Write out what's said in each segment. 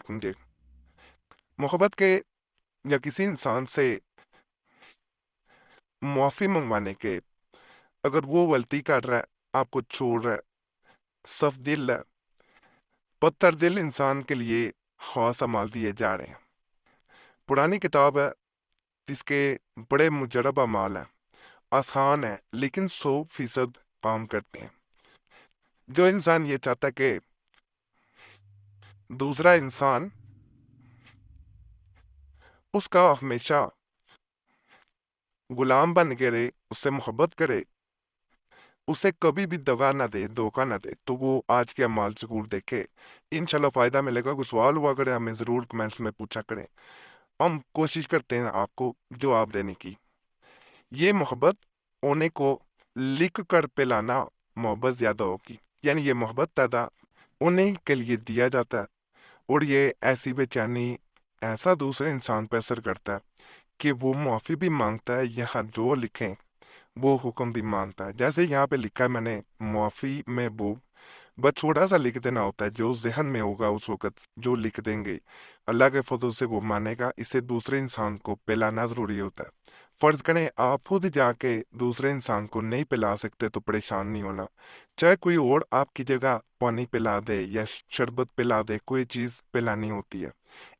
سمجھے محبت کے یا کسی انسان سے معافی منگوانے کے، اگر وہ غلطی کر رہا ہے، آپ کو چھوڑ رہا ہے، صف دل ہے، پتھر دل انسان کے لیے خاص اعمال دیے جا رہے ہیں۔ پرانی کتاب ہے جس کے بڑے مجرب اعمال ہیں، آسان ہے لیکن 100% کام کرتے ہیں۔ جو انسان یہ چاہتا ہے کہ دوسرا انسان اس کا ہمیشہ غلام بن کے رہے، اس سے محبت کرے، اسے کبھی بھی دغا نہ دے، دھوکہ نہ دے، تو وہ آج کے اعمال ضرور دیکھے، انشاءاللہ فائدہ ملے گا۔ کوئی سوال ہوا کرے ہمیں ضرور کمنٹس میں پوچھا کریں، ہم کوشش کرتے ہیں آپ کو جواب دینے کی۔ یہ محبت ہونے کو لکھ کر پلانا محبت زیادہ ہوگی، یعنی یہ محبت پیدا انہیں کے لیے دیا جاتا ہے، اور یہ ایسی بے چینی ایسا دوسرے انسان پہ اثر کرتا ہے کہ وہ معافی بھی مانگتا ہے، یہاں جو لکھیں وہ حکم بھی مانتا ہے۔ جیسے یہاں پہ لکھا ہے میں نے، معافی میں وہ بس چھوٹا سا لکھ دینا ہوتا ہے، جو ذہن میں ہوگا اس وقت جو لکھ دیں گے اللہ کے فضل سے وہ مانے گا، اسے دوسرے انسان کو پلانا ضروری ہوتا ہے۔ فرض کریں آپ خود جا کے دوسرے انسان کو نہیں پلا سکتے تو پریشان نہیں ہونا، چاہے کوئی اور آپ کی جگہ پانی پلا دے یا شربت پلا دے، کوئی چیز پلانی ہوتی ہے،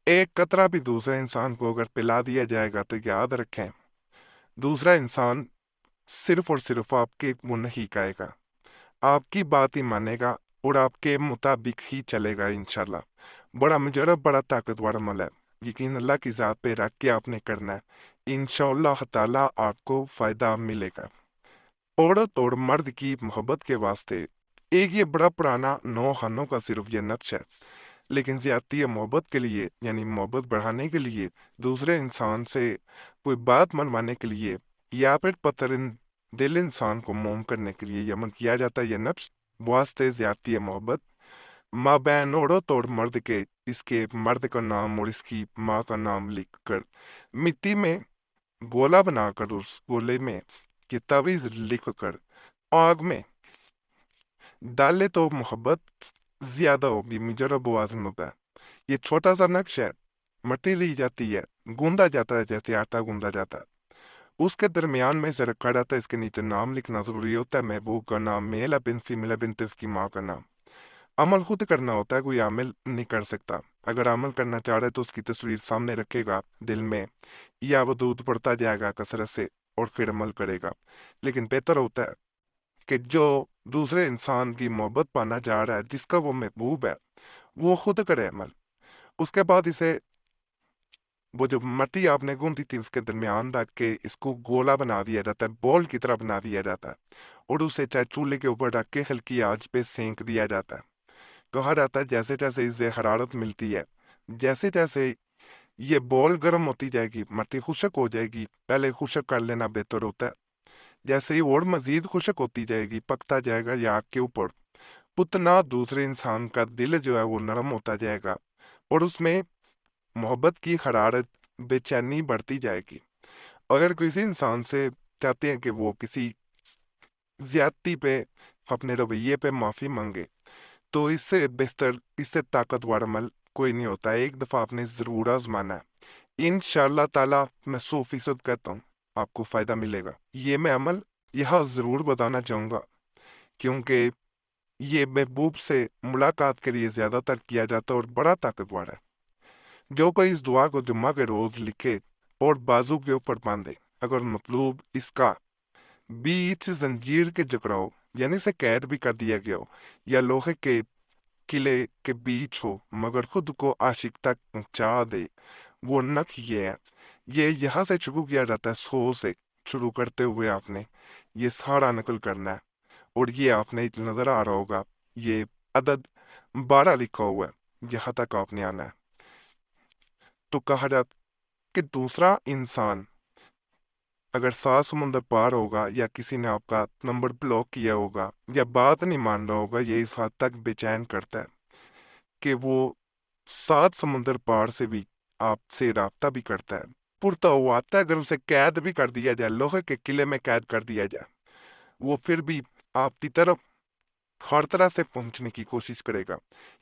ایک قطرہ بھی دوسرے انسان کو اگر پلا دیا جائے گا تو یاد رکھیں دوسرا انسان صرف اور صرف آپ کے منہ ہی کہے گا، آپ کی بات ہی مانے گا اور آپ کے مطابق ہی چلے گا انشاءاللہ۔ بڑا مجرب، بڑا طاقتور عمل ہے، یقین اللہ کی ذات پہ رکھ کے آپ نے کرنا ہے، انشاءاللہ تعالیٰ آپ کو فائدہ ملے گا۔ عورت اور مرد کی محبت کے واسطے ایک یہ بڑا پرانا نو خانوں کا صرف یہ نقش ہے، لیکن زیادتی محبت کے لیے، یعنی محبت بڑھانے کے لیے، دوسرے انسان سے کوئی بات منوانے کے لیے، یا پھر پتھر دل انسان کو موم کرنے کے لیے عمل کیا جاتا ہے یہ نفس واسطے زیادتی محبت مابین عورت اور مرد کے، اس کے مرد کا نام اور اس کی ماں کا نام لکھ کر مٹی میں گولا بنا کر اس گولے میں یہ تعویذ لکھ کر آگ میں ڈالے تو محبت زیادہ ہوگی، مجرب وازن ہوتا ہے۔ یہ چھوٹا سا نقش ہے، مٹی لی جاتی ہے، گوندا جاتا ہے جیسے آٹا گوندا جاتا ہے، اس کے درمیان میں سے رکھا جاتا ہے، اس کے نیچے نام لکھنا ضروری ہوتا ہے، محبوب کا نام، میل ہے بن فیمیل ہے بنت اس کی ماں کا نام۔ عمل خود کرنا ہوتا ہے، کوئی عامل نہیں کر سکتا، اگر عمل کرنا چاہ رہے تو اس کی تصویر سامنے رکھے گا دل میں، یا وہ دودھ پڑتا جائے گا کثرت سے اور پھر عمل کرے گا۔ لیکن بہتر ہوتا ہے کہ جو دوسرے انسان کی محبت پانا چاہ رہا ہے، جس کا وہ محبوب ہے، وہ خود کرے عمل، اس کے بعد اسے وہ جو مٹی آپ نے گوندی تھی اس کے درمیان رکھ کے اس کو گولا بنا دیا جاتا ہے، بال کی طرح بنا دیا جاتا ہے، اور اسے چاہے چولہے کے اوپر رکھ کے ہلکی آنچ پہ سینک دیا جاتا ہے۔ کہا جاتا ہے جیسے جیسے اسے حرارت ملتی ہے، جیسے جیسے یہ بال گرم ہوتی جائے گی، مٹی خشک ہو جائے گی، پہلے خشک کر لینا بہتر ہوتا ہے، جیسے ہی اور مزید خشک ہوتی جائے گی، پکتا جائے گا یہ آگ کے اوپر، اتنا دوسرے انسان کا دل جو ہے وہ نرم ہوتا جائے گا، اور اس میں محبت کی حرارت، بے چینی بڑھتی جائے گی۔ اگر کسی انسان سے چاہتے ہیں کہ وہ کسی زیادتی پہ، اپنے رویے پہ معافی مانگے، تو اس سے بہتر، اس سے طاقتور عمل کوئی نہیں ہوتا، ایک دفعہ آپ نے ضرور آزمانا ہے، انشاءاللہ تعالیٰ میں 100% کہتا ہوں آپ کو فائدہ ملے گا۔ یہ میں عمل یہاں ضرور بتانا چاہوں گا کیونکہ یہ محبوب سے ملاقات کے لیے زیادہ تر کیا جاتا ہے اور بڑا طاقتور ہے۔ جو کوئی اس دعا کو جمعہ کے روز لکھے اور بازو کے اوپر باندھے، اگر مطلوب اس کا بیچ زنجیر کے جکڑاؤ، یعنی اسے قید بھی کر دیا گیا ہو، یا لوہے کے قلعے کے بیچ ہو مگر خود کو عاشق تک پہنچا دے، وہ نق یہ ہے، یہ یہاں سے شروع کیا جاتا ہے، 100 سے شروع کرتے ہوئے آپ نے یہ سارا نقل کرنا ہے، اور یہ آپ نے نظر آ رہا ہوگا یہ عدد 12 لکھا ہوا ہے، یہاں تک آپ نے آنا ہے۔ تو کہا جاتا کہ دوسرا انسان اگر 7 سمندر پار ہوگا، یا کسی نے آپ کا نمبر بلاک کیا ہوگا، یا بات نہیں مان رہا ہوگا، یہ اس حد تک بے چین کرتا ہے کہ وہ 7 سمندر پار سے بھی آپ سے رابطہ بھی کرتا ہے، پرتا ہوا آتا ہے، اگر اسے قید بھی کر دیا جائے، لوہے کے قلعے میں قید کر دیا جائے، وہ پھر بھی آپ کی طرف ہر طرح سے پہنچنے کی کوشش کرے گا۔